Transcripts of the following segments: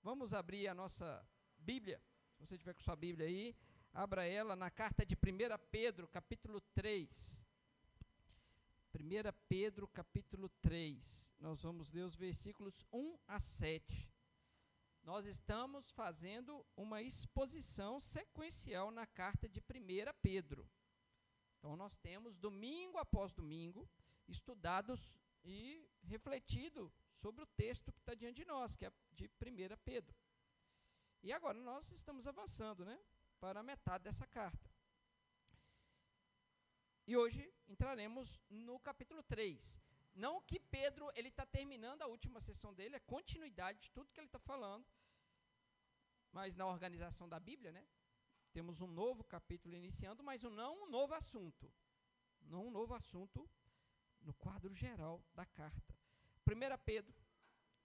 Vamos abrir a nossa Bíblia. Se você tiver com sua Bíblia aí, abra ela na carta de 1 Pedro, capítulo 3. 1 Pedro, capítulo 3. Nós vamos ler os versículos 1 a 7. Nós estamos fazendo uma exposição sequencial na carta de 1 Pedro. Então, nós temos, domingo após domingo, estudados e refletido sobre o texto que está diante de nós, que é de 1 Pedro. E agora nós estamos avançando, né, para a metade dessa carta. E hoje entraremos no capítulo 3. Não que Pedro ele está terminando a última sessão dele, é continuidade de tudo que ele está falando, mas na organização da Bíblia, né, temos um novo capítulo iniciando, mas não um novo assunto. Não um novo assunto no quadro geral da carta. 1 Pedro,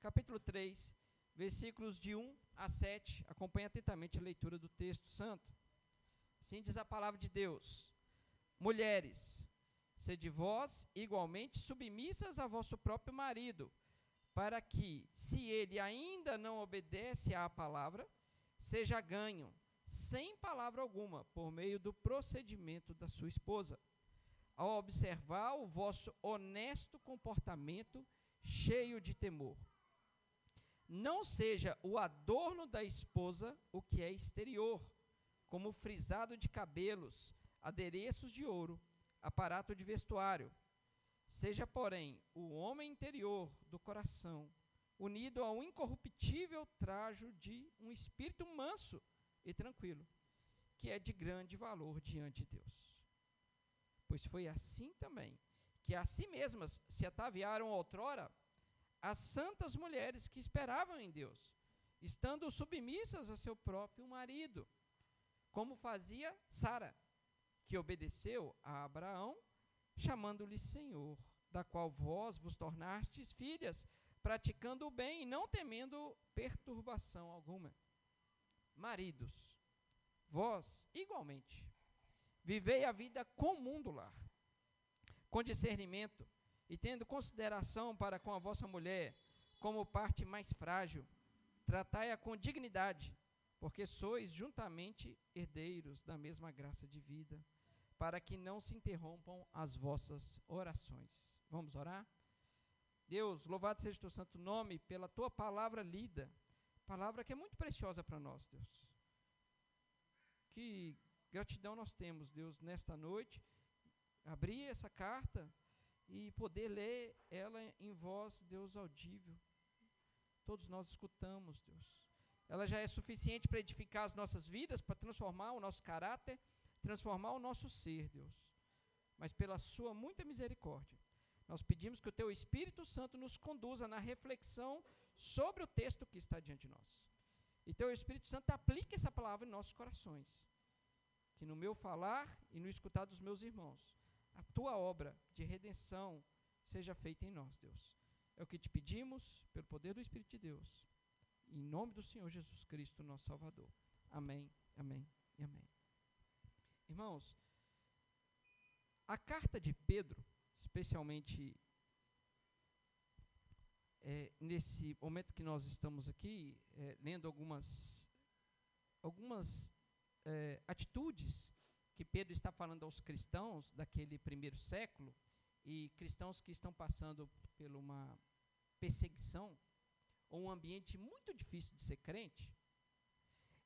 capítulo 3, versículos de 1 a 7. Acompanhe atentamente a leitura do texto santo. Assim diz a palavra de Deus. Mulheres, sede vós igualmente submissas a vosso próprio marido, para que, se ele ainda não obedece à palavra, seja ganho, sem palavra alguma, por meio do procedimento da sua esposa, ao observar o vosso honesto comportamento cheio de temor. Não seja o adorno da esposa o que é exterior, como frisado de cabelos, adereços de ouro, aparato de vestuário. Seja, porém, o homem interior do coração, unido a um incorruptível trajo de um espírito manso e tranquilo, que é de grande valor diante de Deus. Pois foi assim também que a si mesmas se ataviaram outrora as santas mulheres que esperavam em Deus, estando submissas a seu próprio marido, como fazia Sara, que obedeceu a Abraão, chamando-lhe Senhor, da qual vós vos tornastes filhas, praticando o bem e não temendo perturbação alguma. Maridos, vós, igualmente, vivei a vida comum do lar, com discernimento, e tendo consideração para com a vossa mulher, como parte mais frágil, tratai-a com dignidade, porque sois juntamente herdeiros da mesma graça de vida, para que não se interrompam as vossas orações. Vamos orar? Deus, louvado seja o teu santo nome pela tua palavra lida, palavra que é muito preciosa para nós, Deus. Que gratidão nós temos, Deus, nesta noite, abrir essa carta e poder ler ela em voz, Deus, audível. Todos nós escutamos, Deus. Ela já é suficiente para edificar as nossas vidas, para transformar o nosso caráter, transformar o nosso ser, Deus. Mas pela sua muita misericórdia, nós pedimos que o teu Espírito Santo nos conduza na reflexão sobre o texto que está diante de nós. E teu Espírito Santo aplique essa palavra em nossos corações. Que no meu falar e no escutar dos meus irmãos, a tua obra de redenção seja feita em nós, Deus. É o que te pedimos, pelo poder do Espírito de Deus, em nome do Senhor Jesus Cristo, nosso Salvador. Amém, amém e amém. Irmãos, a carta de Pedro, especialmente nesse momento que nós estamos aqui, lendo algumas atitudes que Pedro está falando aos cristãos daquele primeiro século, e cristãos que estão passando por uma perseguição, ou um ambiente muito difícil de ser crente,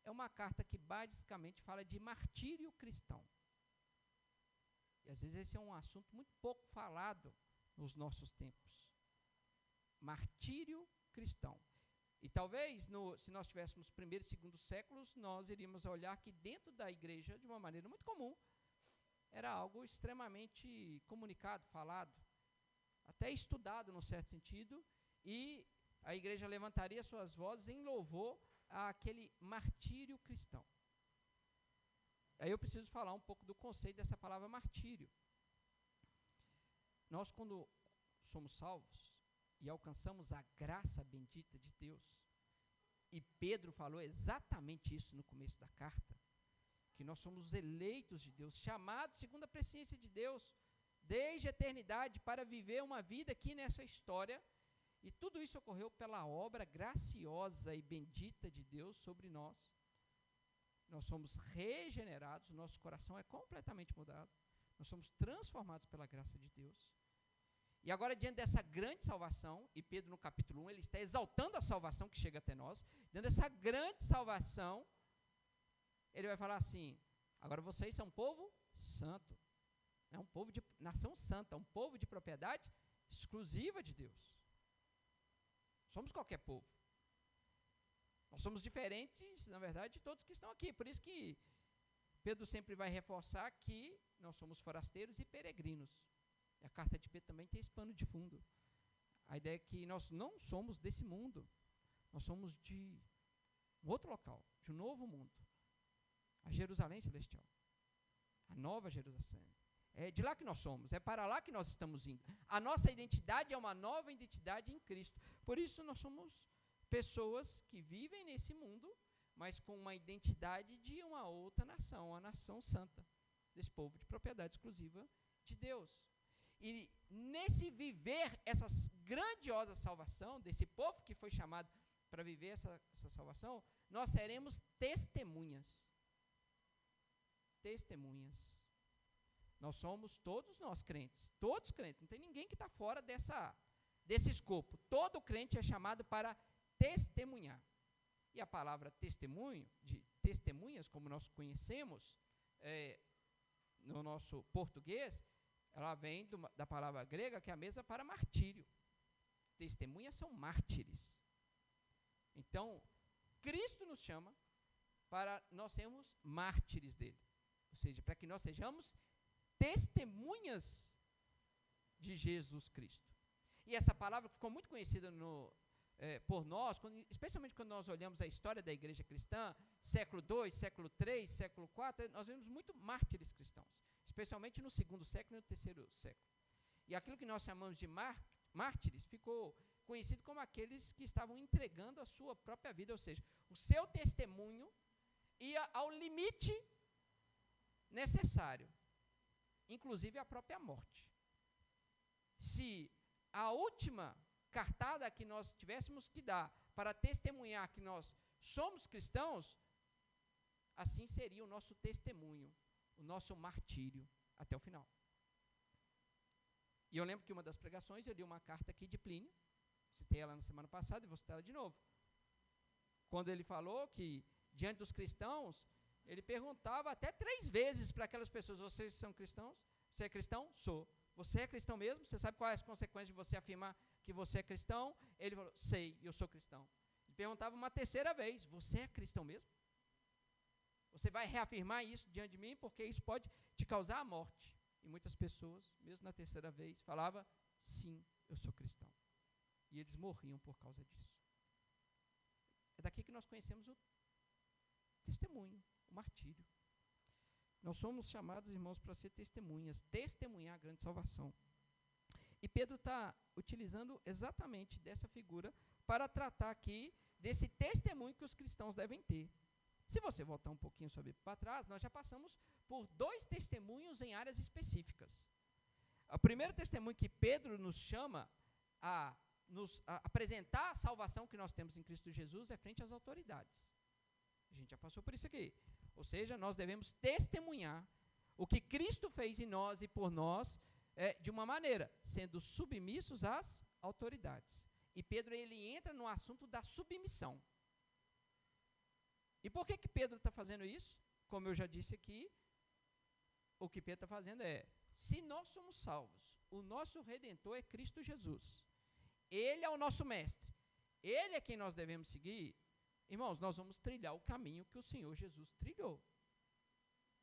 é uma carta que basicamente fala de martírio cristão. E às vezes esse é um assunto muito pouco falado nos nossos tempos. Martírio cristão. E talvez, se nós tivéssemos primeiro e segundo séculos, nós iríamos olhar que dentro da igreja, de uma maneira muito comum, era algo extremamente comunicado, falado, até estudado, num certo sentido, e a igreja levantaria suas vozes em louvor àquele martírio cristão. Aí eu preciso falar um pouco do conceito dessa palavra martírio. Nós, quando somos salvos e alcançamos a graça bendita de Deus, e Pedro falou exatamente isso no começo da carta, que nós somos eleitos de Deus, chamados segundo a presciência de Deus, desde a eternidade, para viver uma vida aqui nessa história, E tudo isso ocorreu pela obra graciosa e bendita de Deus sobre nós. Nós somos regenerados, nosso coração é completamente mudado. Nós somos transformados pela graça de Deus. E agora, diante dessa grande salvação, e Pedro no capítulo 1, ele está exaltando a salvação que chega até nós. Diante dessa grande salvação, ele vai falar assim: agora vocês são um povo santo. É um povo de nação santa, um povo de propriedade exclusiva de Deus. Somos qualquer povo. Nós somos diferentes, na verdade, de todos que estão aqui. Por isso que Pedro sempre vai reforçar que nós somos forasteiros e peregrinos. E a carta de Pedro também tem esse pano de fundo. A ideia é que nós não somos desse mundo. Nós somos de um outro local, de um novo mundo. A Jerusalém Celestial. A nova Jerusalém. É de lá que nós somos, é para lá que nós estamos indo. A nossa identidade é uma nova identidade em Cristo. Por isso nós somos pessoas que vivem nesse mundo, mas com uma identidade de uma outra nação, a nação santa, desse povo de propriedade exclusiva de Deus. E nesse viver essa grandiosa salvação, desse povo que foi chamado para viver essa salvação, nós seremos testemunhas. Testemunhas. Nós somos todos nós crentes, todos crentes, não tem ninguém que está fora desse escopo. Todo crente é chamado para testemunhar. E a palavra testemunho, de testemunhas, como nós conhecemos no nosso português, ela vem da palavra grega, que é a mesma para martírio. Testemunhas são mártires. Então, Cristo nos chama para nós sermos mártires dele. Ou seja, para que nós sejamos testemunhas de Jesus Cristo. E essa palavra ficou muito conhecida por nós, especialmente quando nós olhamos a história da igreja cristã, século II, século III, século IV, nós vemos muito mártires cristãos, especialmente no segundo século e no terceiro século. E aquilo que nós chamamos de mártires ficou conhecido como aqueles que estavam entregando a sua própria vida, ou seja, o seu testemunho ia ao limite necessário, inclusive a própria morte. Se a última cartada que nós tivéssemos que dar para testemunhar que nós somos cristãos, assim seria o nosso testemunho, o nosso martírio até o final. E eu lembro que uma das pregações, eu li uma carta aqui de Plínio, citei ela na semana passada e vou citar ela de novo. Quando ele falou que, diante dos cristãos, ele perguntava até 3 vezes para aquelas pessoas: vocês são cristãos? Você é cristão? Sou. Você é cristão mesmo? Você sabe quais as consequências de você afirmar que você é cristão? Ele falou: sei, eu sou cristão. Ele perguntava uma 3ª vez: você é cristão mesmo? Você vai reafirmar isso diante de mim, porque isso pode te causar a morte. E muitas pessoas, mesmo na 3ª vez, falavam: sim, eu sou cristão. E eles morriam por causa disso. É daqui que nós conhecemos o testemunho, o martírio. Nós somos chamados, irmãos, para ser testemunhas, testemunhar a grande salvação. E Pedro está utilizando exatamente dessa figura para tratar aqui desse testemunho que os cristãos devem ter. Se você voltar um pouquinho para trás, nós já passamos por 2 testemunhos em áreas específicas. O primeiro testemunho que Pedro nos chama a apresentar a salvação que nós temos em Cristo Jesus é frente às autoridades. A gente já passou por isso aqui. Ou seja, nós devemos testemunhar o que Cristo fez em nós e por nós, de uma maneira, sendo submissos às autoridades. E Pedro, ele entra no assunto da submissão. E por que Pedro está fazendo isso? Como eu já disse aqui, o que Pedro está fazendo é: se nós somos salvos, o nosso Redentor é Cristo Jesus. Ele é o nosso mestre. Ele é quem nós devemos seguir. Irmãos, nós vamos trilhar o caminho que o Senhor Jesus trilhou.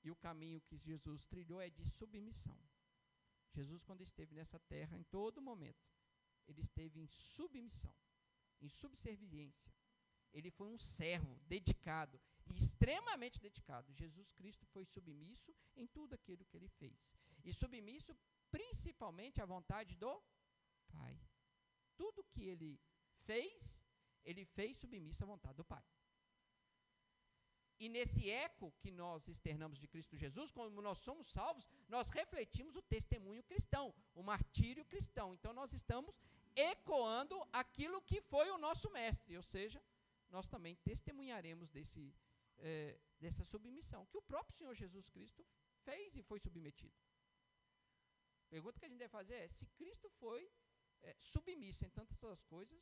E o caminho que Jesus trilhou é de submissão. Jesus, quando esteve nessa terra, em todo momento, ele esteve em submissão, em subserviência. Ele foi um servo dedicado, e extremamente dedicado. Jesus Cristo foi submisso em tudo aquilo que ele fez. E submisso principalmente à vontade do Pai. Tudo que ele fez submisso à vontade do Pai. E nesse eco que nós externamos de Cristo Jesus, como nós somos salvos, nós refletimos o testemunho cristão, o martírio cristão. Então nós estamos ecoando aquilo que foi o nosso mestre, ou seja, nós também testemunharemos dessa submissão, que o próprio Senhor Jesus Cristo fez e foi submetido. A pergunta que a gente deve fazer é, se Cristo foi submisso em tantas outras coisas,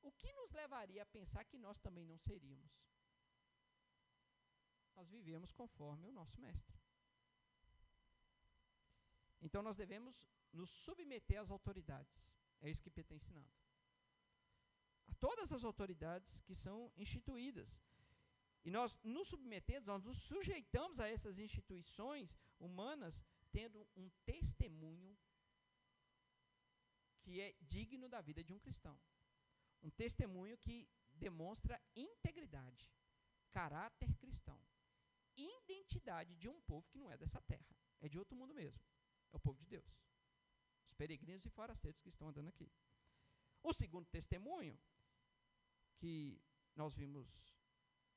o que nos levaria a pensar que nós também não seríamos? Nós vivemos conforme o nosso mestre. Então nós devemos nos submeter às autoridades. É isso que Pedro está ensinando. A todas as autoridades que são instituídas. E nós nos submetemos, nós nos sujeitamos a essas instituições humanas, tendo um testemunho que é digno da vida de um cristão. Um testemunho que demonstra integridade, caráter cristão, identidade de um povo que não é dessa terra, é de outro mundo mesmo, é o povo de Deus, os peregrinos e forasteiros que estão andando aqui. O segundo testemunho, que nós vimos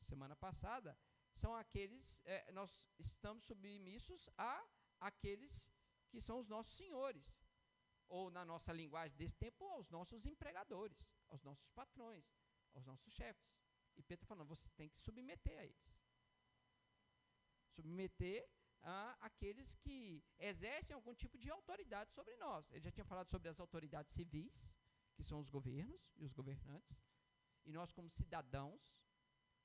semana passada, são aqueles, nós estamos submissos a aqueles que são os nossos senhores, ou na nossa linguagem desse tempo, aos nossos empregadores, aos nossos patrões, aos nossos chefes. E Pedro está falando, você tem que submeter a eles. Submeter a aqueles que exercem algum tipo de autoridade sobre nós. Ele já tinha falado sobre as autoridades civis, que são os governos e os governantes. E nós, como cidadãos,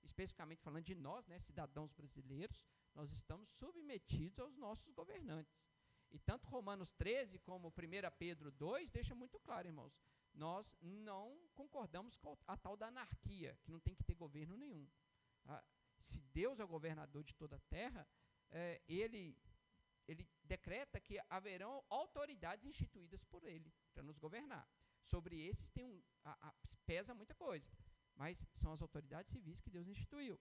especificamente falando de nós, né, cidadãos brasileiros, nós estamos submetidos aos nossos governantes. E tanto Romanos 13 como 1 Pedro 2 deixa muito claro, irmãos, nós não concordamos com a tal da anarquia, que não tem que ter governo nenhum. Se Deus é o governador de toda a terra, ele decreta que haverão autoridades instituídas por ele para nos governar. Sobre esses pesa muita coisa, mas são as autoridades civis que Deus instituiu.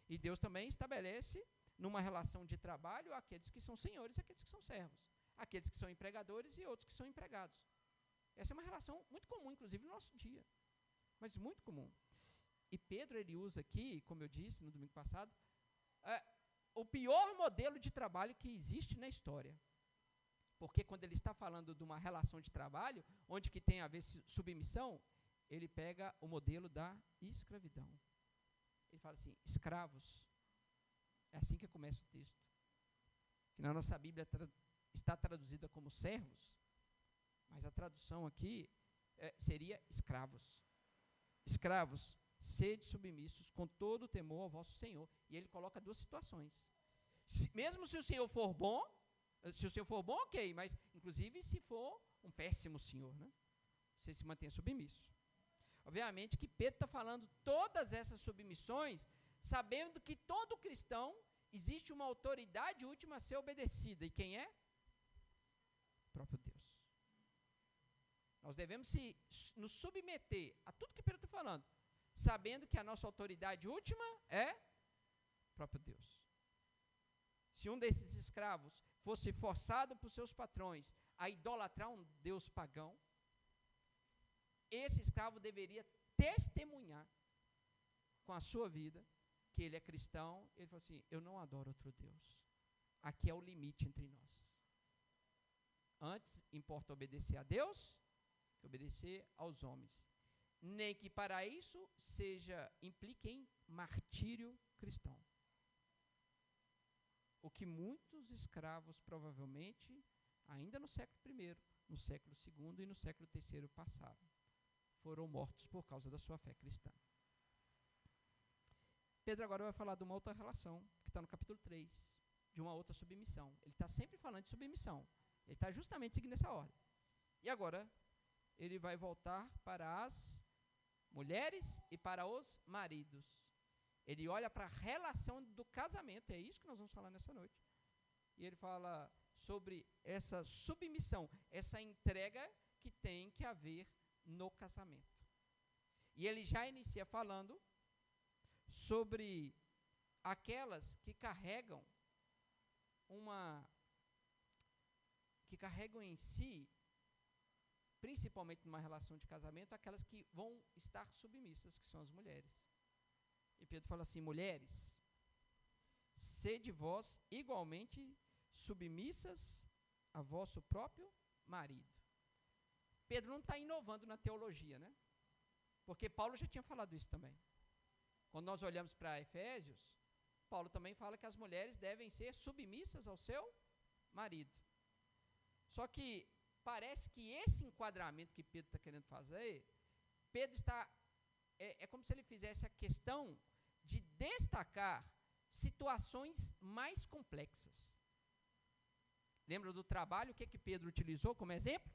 E Deus também estabelece, numa relação de trabalho, aqueles que são senhores e aqueles que são servos, aqueles que são empregadores e outros que são empregados. Essa é uma relação muito comum, inclusive, no nosso dia, mas muito comum. E Pedro, ele usa aqui, como eu disse no domingo passado, o pior modelo de trabalho que existe na história. Porque quando ele está falando de uma relação de trabalho, onde que tem a ver submissão, ele pega o modelo da escravidão. Ele fala assim, escravos. É assim que começa o texto. Que na nossa Bíblia está traduzida como servos, mas a tradução aqui seria escravos. Escravos, sede submissos com todo o temor ao vosso Senhor. E ele coloca duas situações. Mesmo se o Senhor for bom, ok, mas inclusive se for um péssimo Senhor, né? Você se mantém submisso. Obviamente que Pedro está falando todas essas submissões, sabendo que todo cristão existe uma autoridade última a ser obedecida. E quem é? O próprio Deus. Nós devemos nos submeter a tudo que Pedro está falando, sabendo que a nossa autoridade última é o próprio Deus. Se um desses escravos fosse forçado por seus patrões a idolatrar um deus pagão, esse escravo deveria testemunhar com a sua vida que ele é cristão. Ele falou assim, eu não adoro outro Deus. Aqui é o limite entre nós. Antes importa obedecer a Deus que obedecer aos homens. Nem que para isso implique em martírio cristão. O que muitos escravos provavelmente, ainda no século I, no século II e no século III passaram, foram mortos por causa da sua fé cristã. Pedro agora vai falar de uma outra relação, que está no capítulo 3, de uma outra submissão. Ele está sempre falando de submissão. Ele está justamente seguindo essa ordem. E agora, ele vai voltar para as mulheres e para os maridos. Ele olha para a relação do casamento, é isso que nós vamos falar nessa noite. E ele fala sobre essa submissão, essa entrega que tem que haver no casamento. E ele já inicia falando sobre aquelas que carregam em si, principalmente numa relação de casamento, aquelas que vão estar submissas, que são as mulheres. E Pedro fala assim, mulheres, sede vós igualmente submissas a vosso próprio marido. Pedro não está inovando na teologia, né? Porque Paulo já tinha falado isso também. Quando nós olhamos para Efésios, Paulo também fala que as mulheres devem ser submissas ao seu marido. Só que parece que esse enquadramento que Pedro está querendo fazer, Pedro está, é como se ele fizesse a questão de destacar situações mais complexas. Lembra do trabalho? O que Pedro utilizou como exemplo?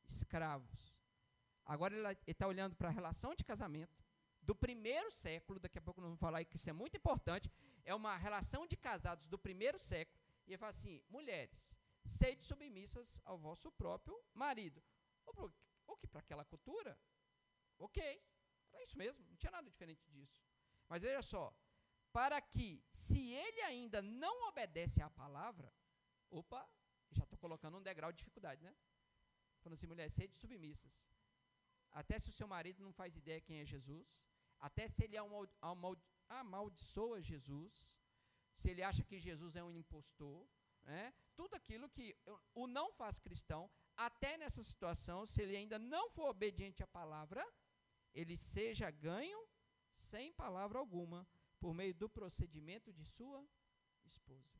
Escravos. Agora ele está olhando para a relação de casamento do primeiro século, daqui a pouco nós vamos falar que isso é muito importante, é uma relação de casados do primeiro século, e ele fala assim, mulheres, sede submissas ao vosso próprio marido. O que para aquela cultura? Ok, era isso mesmo, não tinha nada diferente disso. Mas veja só, para que, se ele ainda não obedece à palavra, já estou colocando um degrau de dificuldade, né? Falando assim, mulheres, sede submissas. Até se o seu marido não faz ideia quem é Jesus, até se ele amaldiçoa Jesus, se ele acha que Jesus é um impostor, né? Tudo aquilo que o não faz cristão, até nessa situação, se ele ainda não for obediente à palavra, ele seja ganho sem palavra alguma, por meio do procedimento de sua esposa.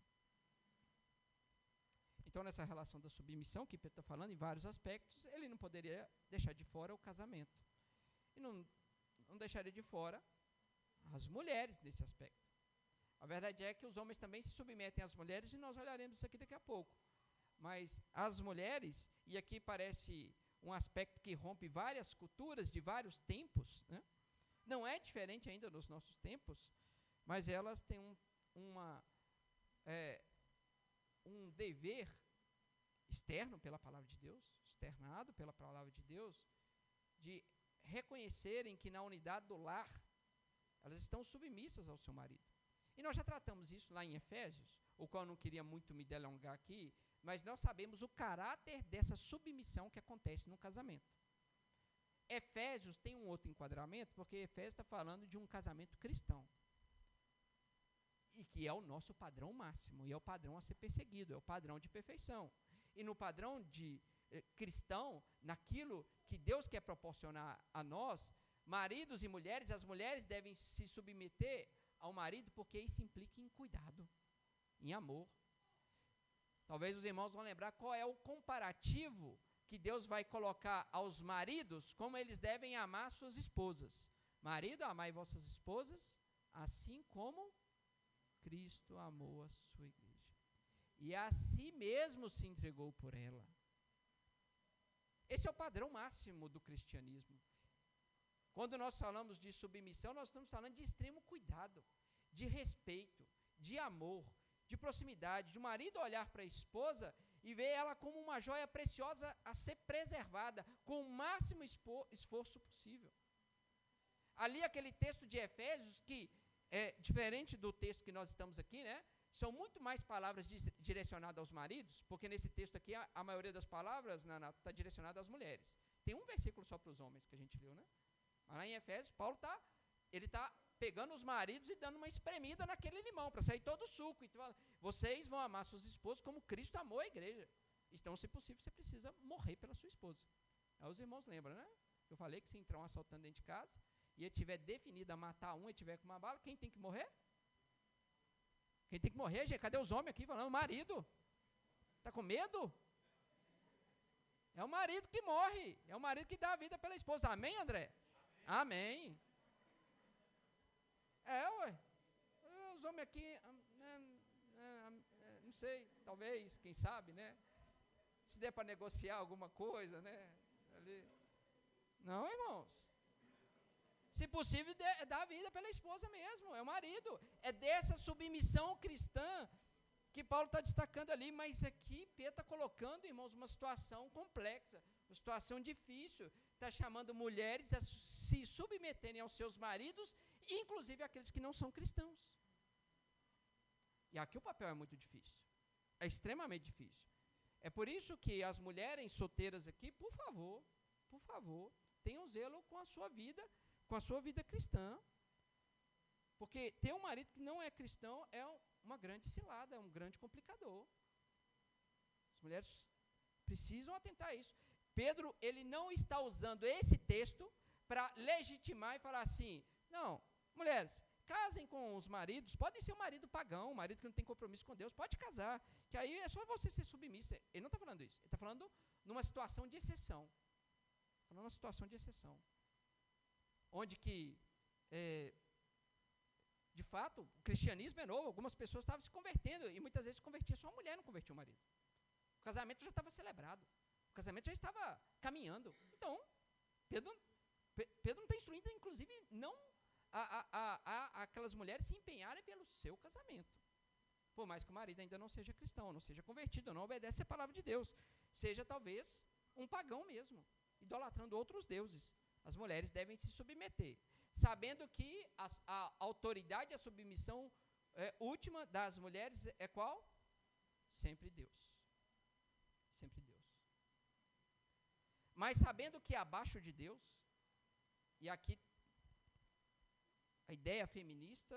Então, nessa relação da submissão, que Pedro está falando, em vários aspectos, ele não poderia deixar de fora o casamento. E não deixaria de fora as mulheres nesse aspecto. A verdade é que os homens também se submetem às mulheres, e nós olharemos isso aqui daqui a pouco. Mas as mulheres, e aqui parece um aspecto que rompe várias culturas de vários tempos, né? Não é diferente ainda nos nossos tempos, mas elas têm um dever externo pela palavra de Deus, externado pela palavra de Deus, de reconhecerem que na unidade do lar, elas estão submissas ao seu marido. E nós já tratamos isso lá em Efésios, o qual eu não queria muito me delongar aqui, mas nós sabemos o caráter dessa submissão que acontece no casamento. Efésios tem um outro enquadramento, porque Efésios está falando de um casamento cristão. E que é o nosso padrão máximo, e é o padrão a ser perseguido, é o padrão de perfeição. E no padrão de cristão, naquilo que Deus quer proporcionar a nós, maridos e mulheres, as mulheres devem se submeter ao marido, porque isso implica em cuidado, em amor. Talvez os irmãos vão lembrar qual é o comparativo que Deus vai colocar aos maridos, como eles devem amar suas esposas. Marido, amai vossas esposas, assim como Cristo amou a sua igreja. E a si mesmo se entregou por ela. Esse é o padrão máximo do cristianismo. Quando nós falamos de submissão, nós estamos falando de extremo cuidado, de respeito, de amor, de proximidade, de o marido olhar para a esposa e ver ela como uma joia preciosa a ser preservada com o máximo esforço possível. Ali aquele texto de Efésios, que é diferente do texto que nós estamos aqui, né? São muito mais palavras direcionadas aos maridos, porque nesse texto aqui a maioria das palavras está direcionada às mulheres. Tem um versículo só para os homens que a gente leu, né? Mas lá em Efésios, Paulo está pegando os maridos e dando uma espremida naquele limão, para sair todo o suco. Então, vocês vão amar suas esposas como Cristo amou a igreja. Então, se possível, você precisa morrer pela sua esposa. Aí os irmãos lembram, né? Eu falei que se entrar um assaltante dentro de casa, e ele tiver definido a matar um, e tiver com uma bala, quem tem que morrer? Quem tem que morrer, gente? Cadê os homens aqui falando? O marido. Está com medo? É o marido que morre. É o marido que dá a vida pela esposa. Amém, André? Amém. Ué. Os homens aqui, não sei, talvez, quem sabe, né? Se der para negociar alguma coisa, né? Ali. Não, irmãos. Se possível, dá a vida pela esposa mesmo, é o marido. É dessa submissão cristã que Paulo está destacando ali, mas aqui Pedro está colocando, irmãos, uma situação complexa, uma situação difícil. Está chamando mulheres a se submeterem aos seus maridos, inclusive aqueles que não são cristãos. E aqui o papel é muito difícil, é extremamente difícil. É por isso que as mulheres solteiras aqui, por favor, tenham zelo com a sua vida cristã. Porque ter um marido que não é cristão é uma grande cilada, é um grande complicador. As mulheres precisam atentar a isso. Pedro, ele não está usando esse texto para legitimar e falar assim, não, mulheres, casem com os maridos, podem ser um marido pagão, um marido que não tem compromisso com Deus, pode casar, que aí é só você ser submissa. Ele não está falando isso, ele está falando numa situação de exceção. Falando numa situação de exceção. Onde que, de fato, o cristianismo é novo, algumas pessoas estavam se convertendo, e muitas vezes convertia só a mulher, não convertia o marido. O casamento já estava celebrado, o casamento já estava caminhando. Então, Pedro não está instruindo, inclusive, não aquelas mulheres se empenharem pelo seu casamento. Por mais que o marido ainda não seja cristão, não seja convertido, não obedece a palavra de Deus. Seja, talvez, um pagão mesmo, idolatrando outros deuses. As mulheres devem se submeter, sabendo que a autoridade, a submissão última das mulheres é qual? Sempre Deus. Sempre Deus. Mas sabendo que abaixo de Deus, e aqui a ideia feminista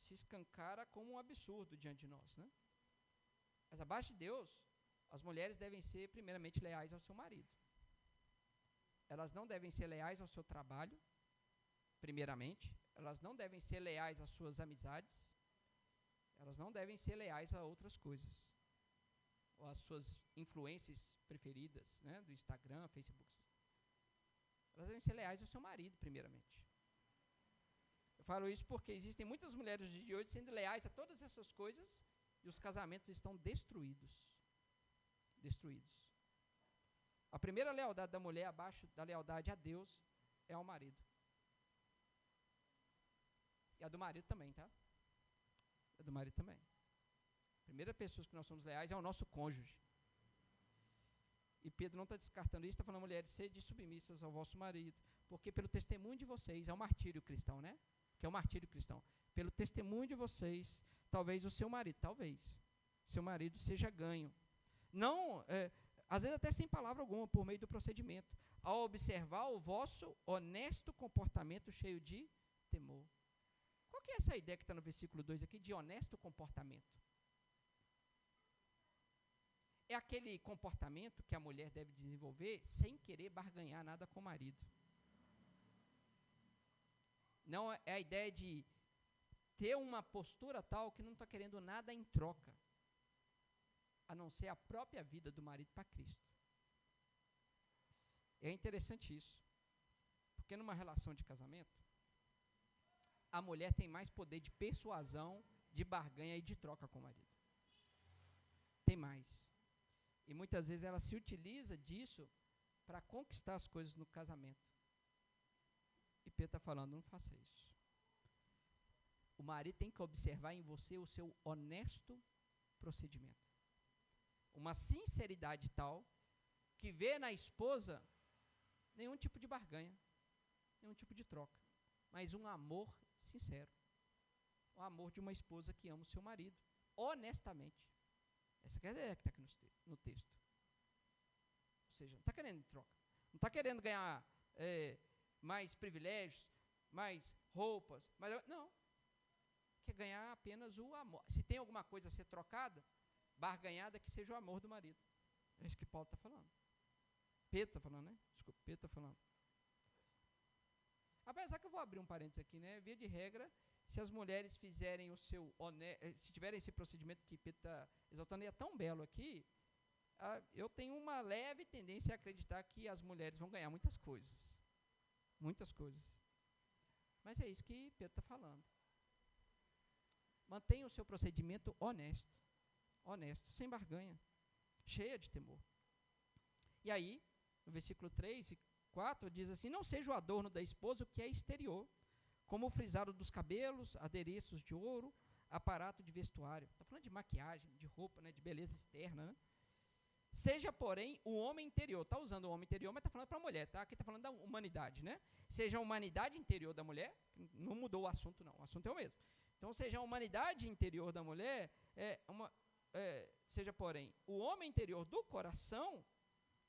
se escancara como um absurdo diante de nós, né? Mas abaixo de Deus, as mulheres devem ser primeiramente leais ao seu marido. Elas não devem ser leais ao seu trabalho, primeiramente. Elas não devem ser leais às suas amizades. Elas não devem ser leais a outras coisas. Ou às suas influências preferidas, né, do Instagram, Facebook. Elas devem ser leais ao seu marido, primeiramente. Eu falo isso porque existem muitas mulheres de hoje sendo leais a todas essas coisas e os casamentos estão destruídos. Destruídos. A primeira lealdade da mulher, abaixo da lealdade a Deus, é ao marido. E a do marido também, tá? A do marido também. A primeira pessoa que nós somos leais é o nosso cônjuge. E Pedro não está descartando isso, está falando, mulheres, sede submissas ao vosso marido, porque pelo testemunho de vocês, é um martírio cristão, né? Que é um martírio cristão. Pelo testemunho de vocês, talvez o seu marido, seu marido seja ganho. Não, às vezes até sem palavra alguma, por meio do procedimento, ao observar o vosso honesto comportamento cheio de temor. Qual que é essa ideia que está no versículo 2 aqui, de honesto comportamento? É aquele comportamento que a mulher deve desenvolver sem querer barganhar nada com o marido. Não é a ideia de ter uma postura tal que não está querendo nada em troca, a não ser a própria vida do marido para Cristo. É interessante isso, porque numa relação de casamento, a mulher tem mais poder de persuasão, de barganha e de troca com o marido. Tem mais. E muitas vezes ela se utiliza disso para conquistar as coisas no casamento. E Pedro está falando, não faça isso. O marido tem que observar em você o seu honesto procedimento. Uma sinceridade tal que vê na esposa nenhum tipo de barganha, nenhum tipo de troca, mas um amor sincero. O amor de uma esposa que ama o seu marido, honestamente. Essa é a ideia que está aqui no texto. Ou seja, não está querendo troca. Não está querendo ganhar mais privilégios, mais roupas. Não. Quer ganhar apenas o amor. Se tem alguma coisa a ser trocada, barganhada, que seja o amor do marido. É isso que Paulo está falando. Pedro está falando, né? Desculpa, Pedro está falando. Apesar que eu vou abrir um parênteses aqui, né? Via de regra, se as mulheres fizerem o seu se tiverem esse procedimento que Pedro está exaltando, e é tão belo aqui, eu tenho uma leve tendência a acreditar que as mulheres vão ganhar muitas coisas. Muitas coisas. Mas é isso que Pedro está falando. Mantenha o seu procedimento honesto. Honesto, sem barganha. Cheia de temor. E aí, no versículo 3 e 4, diz assim, não seja o adorno da esposa o que é exterior, como o frisado dos cabelos, adereços de ouro, aparato de vestuário. Está falando de maquiagem, de roupa, né, de beleza externa, né? Seja, porém, o homem interior. Está usando o homem interior, mas está falando para a mulher, tá? Aqui está falando da humanidade, né? Seja a humanidade interior da mulher, não mudou o assunto, não. O assunto é o mesmo. Então, seja a humanidade interior da mulher, seja, porém, o homem interior do coração,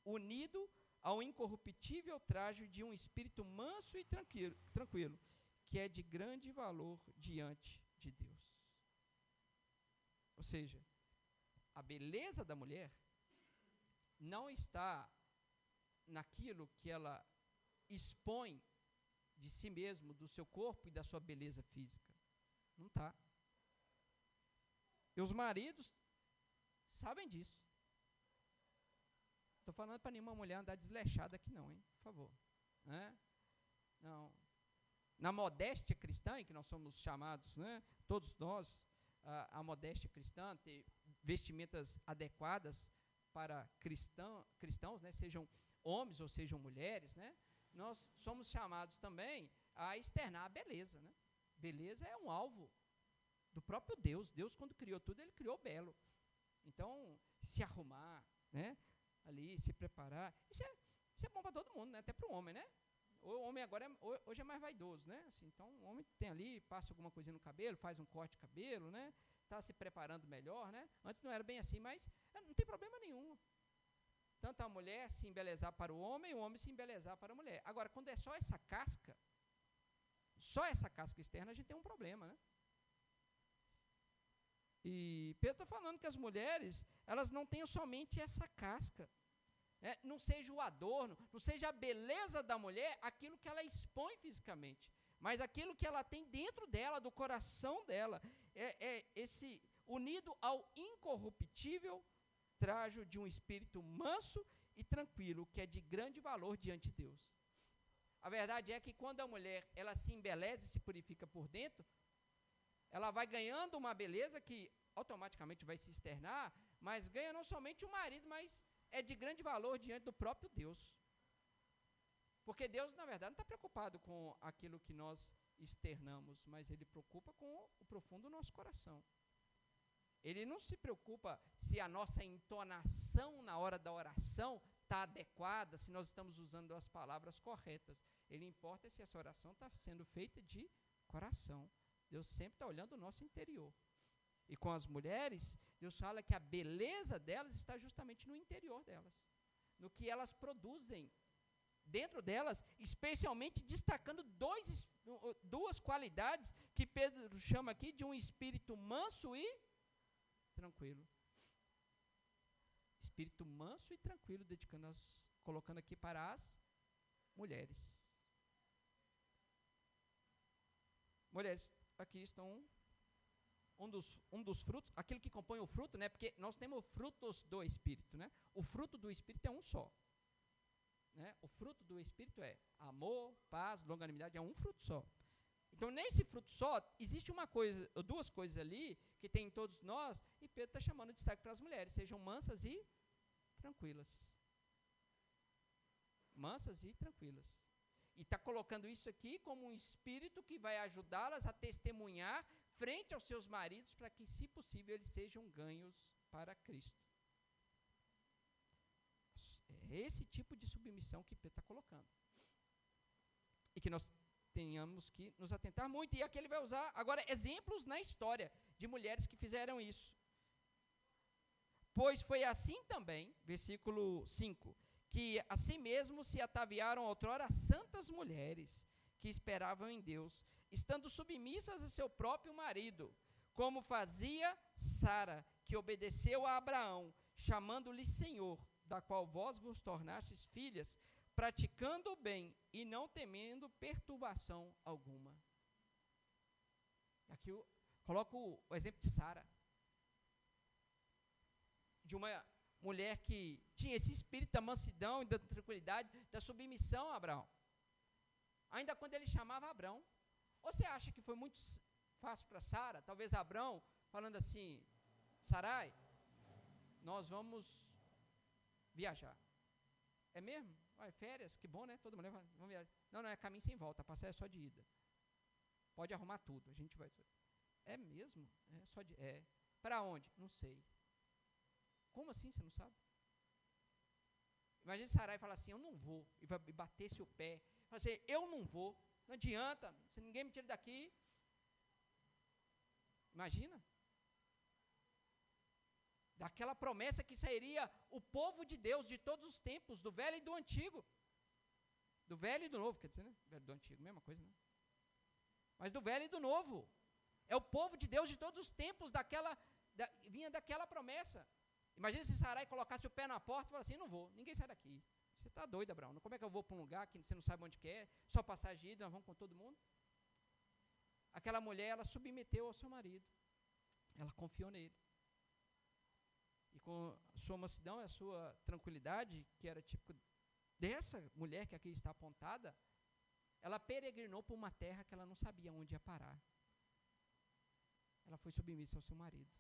unido ao incorruptível traje de um espírito manso e tranquilo, que é de grande valor diante de Deus. Ou seja, a beleza da mulher não está naquilo que ela expõe de si mesmo, do seu corpo e da sua beleza física. Não está. E os maridos sabem disso. Estou falando para nenhuma mulher andar desleixada aqui não, hein? Por favor. Não. Na modéstia cristã, em que nós somos chamados, né, todos nós, a modéstia cristã, ter vestimentas adequadas para cristãos, né, sejam homens ou sejam mulheres, né, nós somos chamados também a externar a beleza. Né? Beleza é um alvo do próprio Deus. Deus, quando criou tudo, ele criou belo. Então, se arrumar, né, ali, se preparar, isso é bom para todo mundo, né, até para o homem, né? O homem agora hoje é mais vaidoso, né? Assim, então, o homem tem ali, passa alguma coisinha no cabelo, faz um corte de cabelo, né? Está se preparando melhor, né? Antes não era bem assim, mas não tem problema nenhum. Tanto a mulher se embelezar para o homem se embelezar para a mulher. Agora, quando é só essa casca externa, a gente tem um problema, né? E Pedro está falando que as mulheres, elas não tenham somente essa casca. Não seja o adorno, não seja a beleza da mulher aquilo que ela expõe fisicamente, mas aquilo que ela tem dentro dela, do coração dela, esse unido ao incorruptível trajo de um espírito manso e tranquilo, que é de grande valor diante de Deus. A verdade é que quando a mulher ela se embeleza e se purifica por dentro, ela vai ganhando uma beleza que automaticamente vai se externar, mas ganha não somente o marido, mas é de grande valor diante do próprio Deus. Porque Deus, na verdade, não está preocupado com aquilo que nós externamos, mas Ele preocupa com o profundo do nosso coração. Ele não se preocupa se a nossa entonação na hora da oração está adequada, se nós estamos usando as palavras corretas. Ele importa se essa oração está sendo feita de coração. Deus sempre está olhando o nosso interior. E com as mulheres, Deus fala que a beleza delas está justamente no interior delas, no que elas produzem dentro delas, especialmente destacando duas qualidades que Pedro chama aqui de um espírito manso e tranquilo. Espírito manso e tranquilo, colocando aqui para as mulheres. Mulheres, aqui estão um dos frutos, aquilo que compõe o fruto, né? Porque nós temos frutos do Espírito, né? O fruto do Espírito é um só, né? O fruto do Espírito é amor, paz, longanimidade, é um fruto só. Então, nesse fruto só, existe uma coisa, ou duas coisas ali, que tem em todos nós, e Pedro está chamando de destaque para as mulheres, sejam mansas e tranquilas. Mansas e tranquilas. E está colocando isso aqui como um espírito que vai ajudá-las a testemunhar frente aos seus maridos, para que, se possível, eles sejam ganhos para Cristo. É esse tipo de submissão que Pedro está colocando. E que nós tenhamos que nos atentar muito. E aqui ele vai usar, agora, exemplos na história de mulheres que fizeram isso. Pois foi assim também, versículo 5, que assim mesmo se ataviaram outrora santas mulheres que esperavam em Deus, estando submissas a seu próprio marido, como fazia Sara, que obedeceu a Abraão, chamando-lhe Senhor, da qual vós vos tornastes filhas, praticando o bem e não temendo perturbação alguma. Aqui eu coloco o exemplo de Sara, de uma mulher que tinha esse espírito da mansidão e da tranquilidade, da submissão a Abraão. Ainda quando ele chamava Abraão. Ou você acha que foi muito fácil para Sara? Talvez Abraão, falando assim, Sarai, nós vamos viajar. É mesmo? Férias, que bom, né? Toda mulher vai, vamos viajar. Não, é caminho sem volta, passar é só de ida. Pode arrumar tudo, a gente vai. É mesmo? Para onde? Não sei. Como assim, você não sabe? Imagina Sarai falar assim, eu não vou, e vai bater-se o pé. Fala assim, eu não vou, não adianta, se ninguém me tira daqui. Imagina. Daquela promessa que sairia o povo de Deus de todos os tempos, do velho e do antigo. Do velho e do novo, quer dizer, né? Velho e do antigo, mesma coisa, né? Mas do velho e do novo. É o povo de Deus de todos os tempos, vinha daquela promessa. Imagina se Sarai colocasse o pé na porta e falasse assim, não vou, ninguém sai daqui. Você tá doido, Abraão. Como é que eu vou para um lugar que você não sabe onde que é, só passagem, nós vamos com todo mundo? Aquela mulher, ela submeteu ao seu marido. Ela confiou nele. E com sua mansidão e a sua tranquilidade, que era típico dessa mulher que aqui está apontada, ela peregrinou por uma terra que ela não sabia onde ia parar. Ela foi submissa ao seu marido.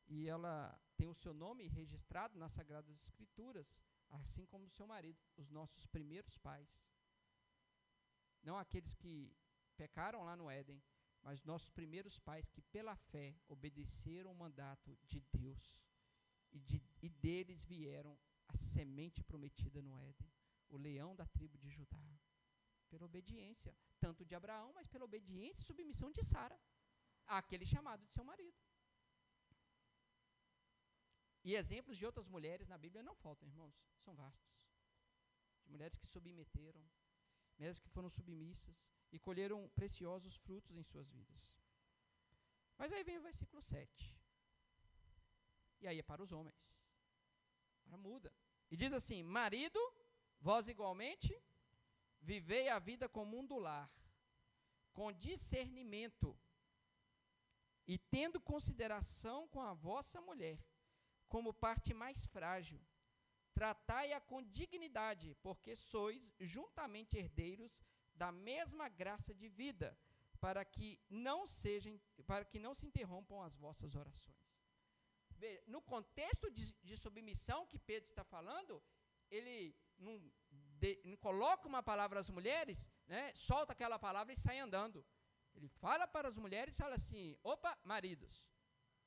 E ela tem o seu nome registrado nas Sagradas Escrituras, assim como o seu marido, os nossos primeiros pais. Não aqueles que pecaram lá no Éden, mas nossos primeiros pais que pela fé obedeceram o mandato de Deus. E deles vieram a semente prometida no Éden, o leão da tribo de Judá. Pela obediência, tanto de Abraão, mas pela obediência e submissão de Sara, àquele chamado de seu marido. E exemplos de outras mulheres na Bíblia não faltam, irmãos, são vastos. De mulheres que submeteram, mulheres que foram submissas e colheram preciosos frutos em suas vidas. Mas aí vem o versículo 7. E aí é para os homens. Agora muda. E diz assim: marido, vós igualmente, vivei a vida comum do lar, com discernimento, e tendo consideração com a vossa mulher, como parte mais frágil. Tratai-a com dignidade, porque sois juntamente herdeiros da mesma graça de vida, para que não se interrompam as vossas orações. Veja, no contexto de submissão que Pedro está falando, ele não coloca uma palavra às mulheres, né, solta aquela palavra e sai andando. Ele fala para as mulheres e fala assim: opa, maridos.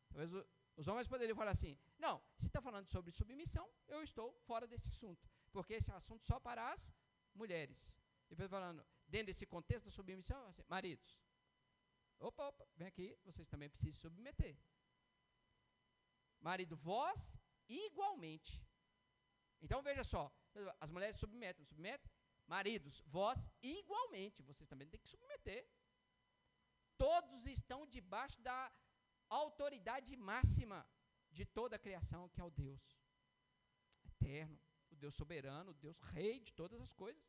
Talvez os homens poderiam falar assim: não, se está falando sobre submissão, eu estou fora desse assunto, porque esse é um assunto só para as mulheres. E Pedro falando, dentro desse contexto da submissão, assim, maridos, opa, vem aqui, vocês também precisam se submeter. Marido, vós igualmente. Então veja só, as mulheres submetem. Maridos, vós igualmente, vocês também têm que submeter. Todos estão debaixo da autoridade máxima de toda a criação, que é o Deus eterno, o Deus soberano, o Deus rei de todas as coisas.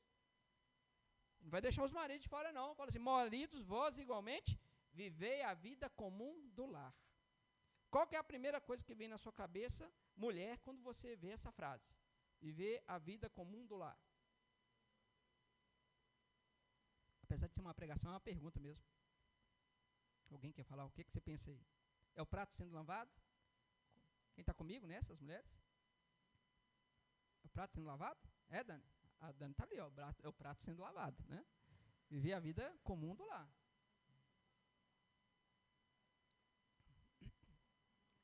Não vai deixar os maridos de fora, não. Fala assim: maridos, vós igualmente, vivei a vida comum do lar. Qual que é a primeira coisa que vem na sua cabeça, mulher, quando você vê essa frase? Viver a vida comum do lar. Apesar de ser uma pregação, é uma pergunta mesmo. Alguém quer falar? O que você pensa aí? É o prato sendo lavado? Quem está comigo nessas mulheres? É o prato sendo lavado? É, Dani? A Dani está ali, ó, é o prato sendo lavado, né? Viver a vida comum do lar.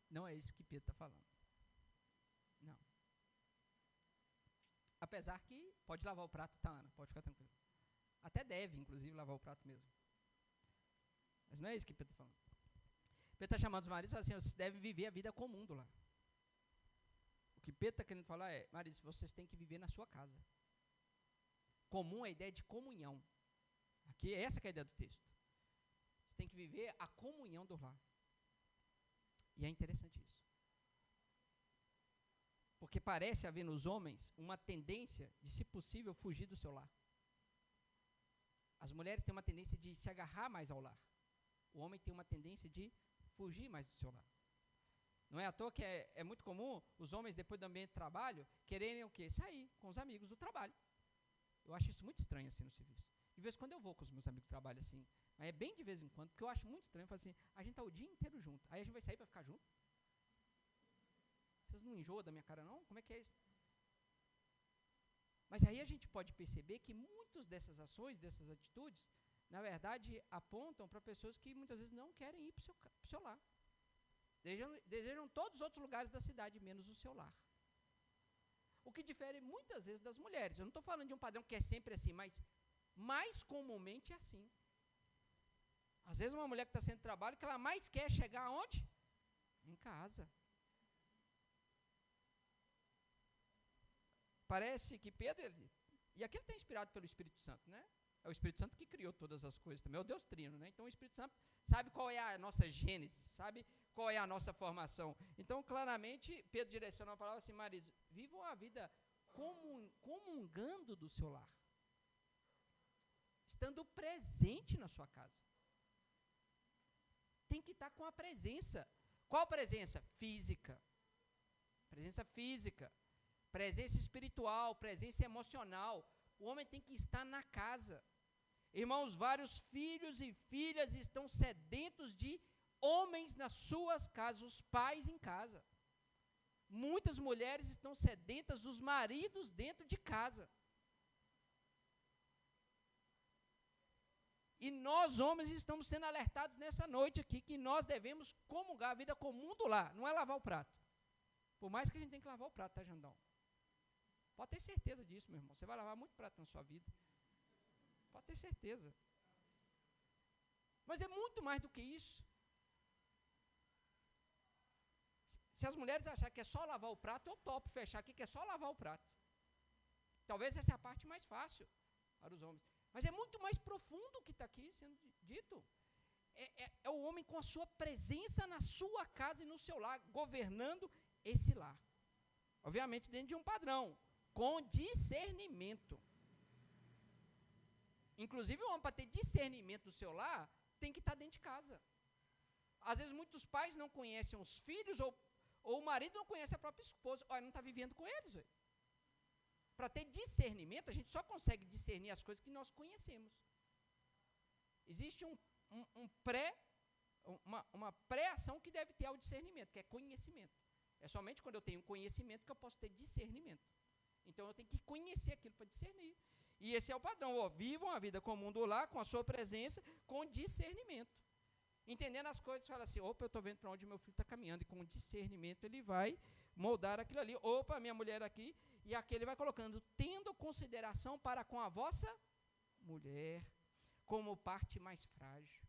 Não é isso que Pedro está falando. Não. Apesar que pode lavar o prato, tá, Ana? Pode ficar tranquilo. Até deve, inclusive, lavar o prato mesmo. Mas não é isso que Pedro está falando. Pedro está chamando os maridos e fala assim: vocês devem viver a vida comum do lar. O que Pedro está querendo falar é: maridos, vocês têm que viver na sua casa. Comum é a ideia de comunhão. Aqui, essa que é a ideia do texto. Você tem que viver a comunhão do lar. E é interessante isso. Porque parece haver nos homens uma tendência de, se possível, fugir do seu lar. As mulheres têm uma tendência de se agarrar mais ao lar. O homem tem uma tendência de fugir mais do seu lar. Não é à toa que é muito comum os homens, depois do ambiente de trabalho, quererem o quê? Sair com os amigos do trabalho. Eu acho isso muito estranho assim no serviço. De vez em quando eu vou com os meus amigos do trabalho assim, mas é bem de vez em quando, porque eu acho muito estranho. Eu falo assim: a gente está o dia inteiro junto, aí a gente vai sair para ficar junto? Vocês não enjoam da minha cara, não? Como é que é isso? Mas aí a gente pode perceber que muitas dessas ações, dessas atitudes, na verdade, apontam para pessoas que muitas vezes não querem ir para o seu lar. Desejam todos os outros lugares da cidade, menos o seu lar. O que difere muitas vezes das mulheres. Eu não estou falando de um padrão que é sempre assim, mas mais comumente é assim. Às vezes uma mulher que está sendo trabalho, que ela mais quer chegar aonde? Em casa. Parece que Pedro, e aqui ele está inspirado pelo Espírito Santo, né? É o Espírito Santo que criou todas as coisas também, é o Deus Trino, né? Então o Espírito Santo sabe qual é a nossa gênese, sabe qual é a nossa formação. Então, claramente, Pedro direciona a palavra assim: maridos, vivam a vida comungando do seu lar, estando presente na sua casa. Tem que estar com a presença. Qual presença? Física. Presença física. Presença espiritual, presença emocional. O homem tem que estar na casa. Irmãos, vários filhos e filhas estão sedentos de homens nas suas casas, os pais em casa. Muitas mulheres estão sedentas dos maridos dentro de casa. E nós, homens, estamos sendo alertados nessa noite aqui que nós devemos comungar a vida comum do lar, não é lavar o prato. Por mais que a gente tenha que lavar o prato, tá, Jandão? Pode ter certeza disso, meu irmão. Você vai lavar muito prato na sua vida. Pode ter certeza. Mas é muito mais do que isso. Se as mulheres acharem que é só lavar o prato, eu topo fechar aqui que é só lavar o prato. Talvez essa é a parte mais fácil para os homens. Mas é muito mais profundo o que está aqui sendo dito. É o homem com a sua presença na sua casa e no seu lar, governando esse lar. Obviamente dentro de um padrão, com discernimento. Inclusive o homem, para ter discernimento do seu lar, tem que estar dentro de casa. Às vezes muitos pais não conhecem os filhos, ou o marido não conhece a própria esposa, ou não está vivendo com eles. Para ter discernimento, a gente só consegue discernir as coisas que nós conhecemos. Existe uma pré-ação que deve ter ao discernimento, que é conhecimento. É somente quando eu tenho conhecimento que eu posso ter discernimento. Então eu tenho que conhecer aquilo para discernir. E esse é o padrão. Vivam a vida comum do lar, com a sua presença, com discernimento. Entendendo as coisas, fala assim: opa, eu estou vendo para onde meu filho está caminhando. E com discernimento ele vai moldar aquilo ali. Opa, minha mulher aqui. E aqui ele vai colocando, tendo consideração para com a vossa mulher, como parte mais frágil.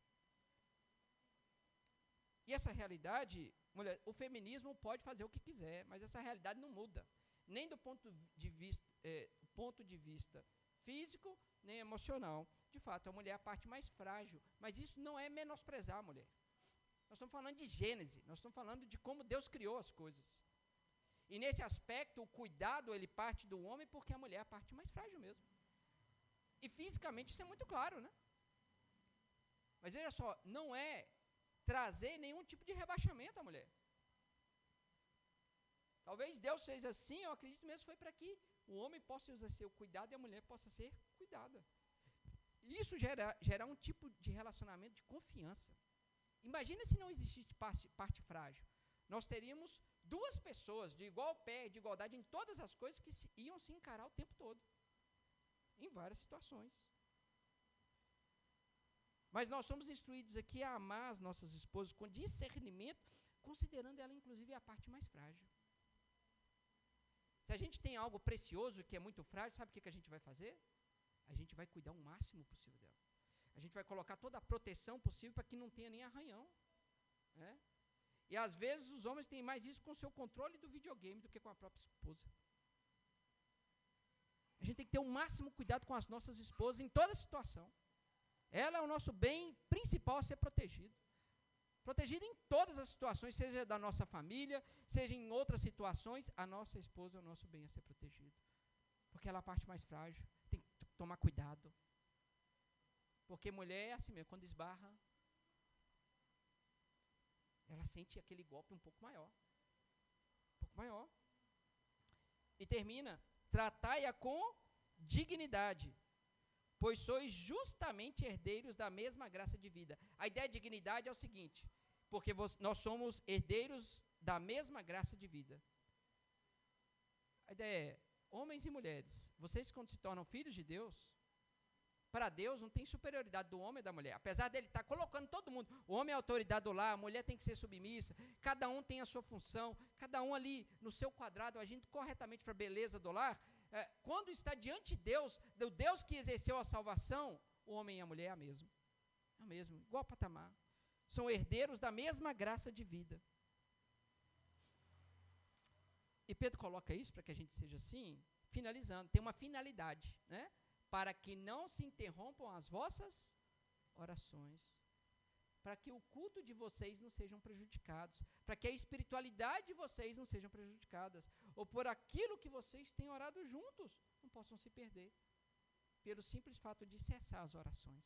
E essa realidade, mulher, o feminismo pode fazer o que quiser, mas essa realidade não muda. Nem do ponto de vista físico, nem emocional. De fato, a mulher é a parte mais frágil, mas isso não é menosprezar a mulher. Nós estamos falando de Gênesis, nós estamos falando de como Deus criou as coisas. E nesse aspecto, o cuidado, ele parte do homem, porque a mulher é a parte mais frágil mesmo. E fisicamente isso é muito claro, né? Mas veja só, não é trazer nenhum tipo de rebaixamento à mulher. Talvez Deus fez assim, eu acredito mesmo, foi para que o homem possa exercer o cuidado e a mulher possa ser cuidada. E isso gera um tipo de relacionamento de confiança. Imagina se não existisse parte frágil. Nós teríamos duas pessoas de igual pé, de igualdade em todas as coisas que iam se encarar o tempo todo. Em várias situações. Mas nós somos instruídos aqui a amar as nossas esposas com discernimento, considerando ela, inclusive, a parte mais frágil. Se a gente tem algo precioso que é muito frágil, sabe o que a gente vai fazer? A gente vai cuidar o máximo possível dela. A gente vai colocar toda a proteção possível para que não tenha nem arranhão. Né? E às vezes os homens têm mais isso com o seu controle do videogame do que com a própria esposa. A gente tem que ter o máximo cuidado com as nossas esposas em toda situação. Ela é o nosso bem principal a ser protegido. Protegido em todas as situações, seja da nossa família, seja em outras situações, a nossa esposa é o nosso bem a ser protegido. Porque ela é a parte mais frágil. Tem que tomar cuidado. Porque mulher é assim mesmo, quando esbarra, ela sente aquele golpe um pouco maior. Um pouco maior. E termina, tratai-a com dignidade, pois sois justamente herdeiros da mesma graça de vida. A ideia de dignidade é o seguinte, porque nós somos herdeiros da mesma graça de vida. A ideia é, homens e mulheres, vocês quando se tornam filhos de Deus, para Deus não tem superioridade do homem e da mulher. Apesar dele estar colocando todo mundo, o homem é a autoridade do lar, a mulher tem que ser submissa, cada um tem a sua função, cada um ali no seu quadrado, agindo corretamente para a beleza do lar. Quando está diante de Deus, do Deus que exerceu a salvação, o homem e a mulher é a mesma. É a mesma, igual patamar. São herdeiros da mesma graça de vida. E Pedro coloca isso para que a gente seja assim, finalizando, tem uma finalidade, né? para que não se interrompam as vossas orações, para que o culto de vocês não sejam prejudicados, para que a espiritualidade de vocês não sejam prejudicadas, ou por aquilo que vocês têm orado juntos, não possam se perder, pelo simples fato de cessar as orações.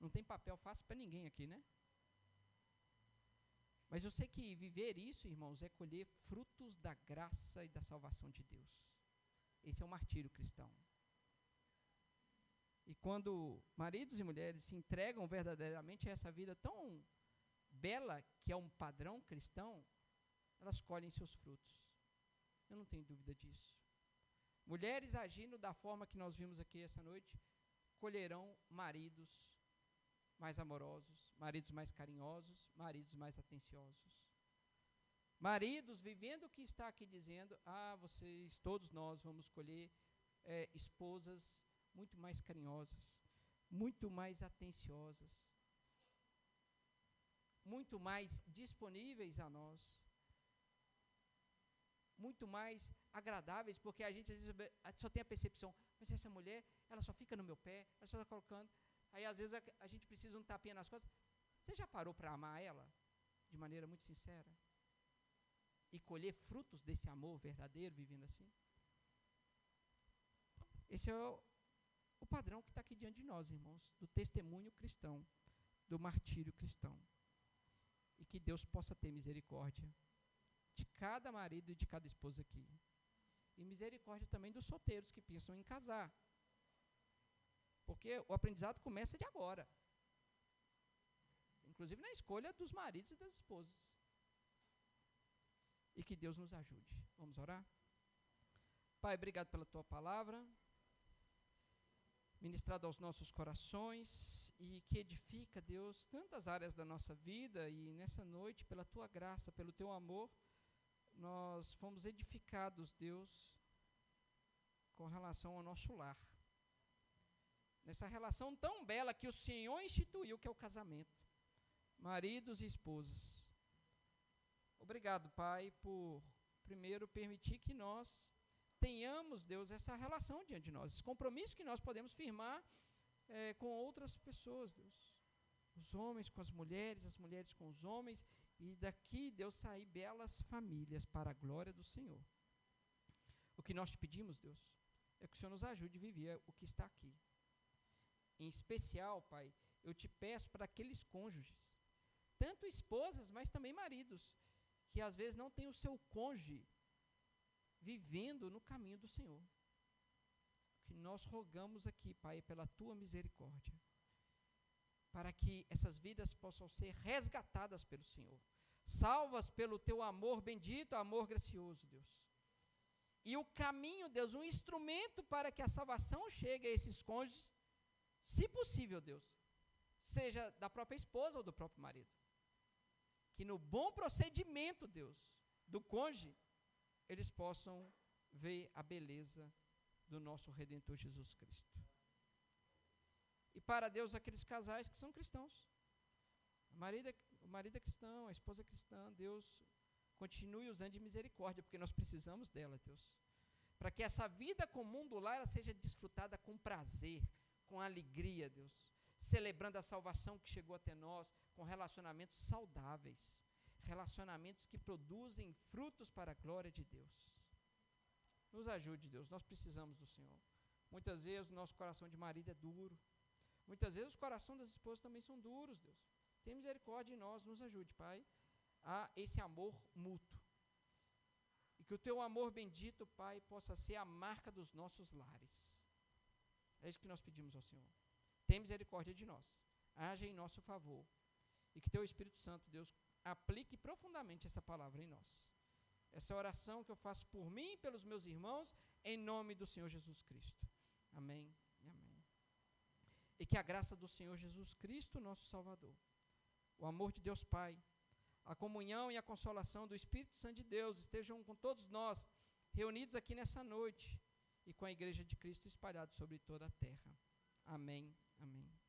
Não tem papel fácil para ninguém aqui, né? Mas eu sei que viver isso, irmãos, é colher frutos da graça e da salvação de Deus. Esse é o martírio cristão. E quando maridos e mulheres se entregam verdadeiramente a essa vida tão bela, que é um padrão cristão, elas colhem seus frutos. Eu não tenho dúvida disso. Mulheres agindo da forma que nós vimos aqui essa noite, colherão maridos mais amorosos, maridos mais carinhosos, maridos mais atenciosos. Maridos vivendo o que está aqui dizendo, vocês, todos nós vamos colher esposas muito mais carinhosas, muito mais atenciosas, muito mais disponíveis a nós, muito mais agradáveis, porque a gente às vezes só tem a percepção, mas essa mulher, ela só fica no meu pé, ela só está colocando, aí às vezes a gente precisa um tapinha nas costas. Você já parou para amar ela de maneira muito sincera? E colher frutos desse amor verdadeiro, vivendo assim? Esse é o padrão que está aqui diante de nós, irmãos, do testemunho cristão, do martírio cristão. E que Deus possa ter misericórdia de cada marido e de cada esposa aqui. E misericórdia também dos solteiros que pensam em casar. Porque o aprendizado começa de agora. Inclusive na escolha dos maridos e das esposas. E que Deus nos ajude. Vamos orar? Pai, obrigado pela tua palavra, ministrada aos nossos corações, e que edifica, Deus, tantas áreas da nossa vida, e nessa noite, pela tua graça, pelo teu amor, nós fomos edificados, Deus, com relação ao nosso lar. Nessa relação tão bela que o Senhor instituiu, que é o casamento. Maridos e esposas. Obrigado, Pai, por primeiro permitir que nós tenhamos, Deus, essa relação diante de nós, esse compromisso que nós podemos firmar com outras pessoas, Deus. Os homens com as mulheres com os homens, e daqui, Deus, sair belas famílias para a glória do Senhor. O que nós te pedimos, Deus, é que o Senhor nos ajude a viver o que está aqui. Em especial, Pai, eu te peço para aqueles cônjuges, tanto esposas, mas também maridos, que às vezes não têm o seu cônjuge vivendo no caminho do Senhor. Que nós rogamos aqui, Pai, pela tua misericórdia, para que essas vidas possam ser resgatadas pelo Senhor, salvas pelo teu amor bendito, amor gracioso, Deus. E o caminho, Deus, um instrumento para que a salvação chegue a esses cônjuges, se possível, Deus, seja da própria esposa ou do próprio marido. Que no bom procedimento, Deus, do cônjuge, eles possam ver a beleza do nosso Redentor Jesus Cristo. E para Deus, aqueles casais que são cristãos, o marido é cristão, a esposa é cristã, Deus continue usando de misericórdia, porque nós precisamos dela, Deus, para que essa vida comum do lar ela seja desfrutada com prazer, com alegria, Deus, celebrando a salvação que chegou até nós, com relacionamentos saudáveis, relacionamentos que produzem frutos para a glória de Deus. Nos ajude, Deus, nós precisamos do Senhor. Muitas vezes o nosso coração de marido é duro, muitas vezes os corações das esposas também são duros, Deus. Tem misericórdia em nós, nos ajude, Pai, a esse amor mútuo. E que o teu amor bendito, Pai, possa ser a marca dos nossos lares. É isso que nós pedimos ao Senhor. Tem misericórdia de nós, haja em nosso favor, e que teu Espírito Santo, Deus, aplique profundamente essa palavra em nós. Essa oração que eu faço por mim e pelos meus irmãos, em nome do Senhor Jesus Cristo. Amém e amém. E que a graça do Senhor Jesus Cristo, nosso Salvador, o amor de Deus Pai, a comunhão e a consolação do Espírito Santo de Deus estejam com todos nós, reunidos aqui nessa noite, e com a Igreja de Cristo espalhada sobre toda a terra. Amém, amém.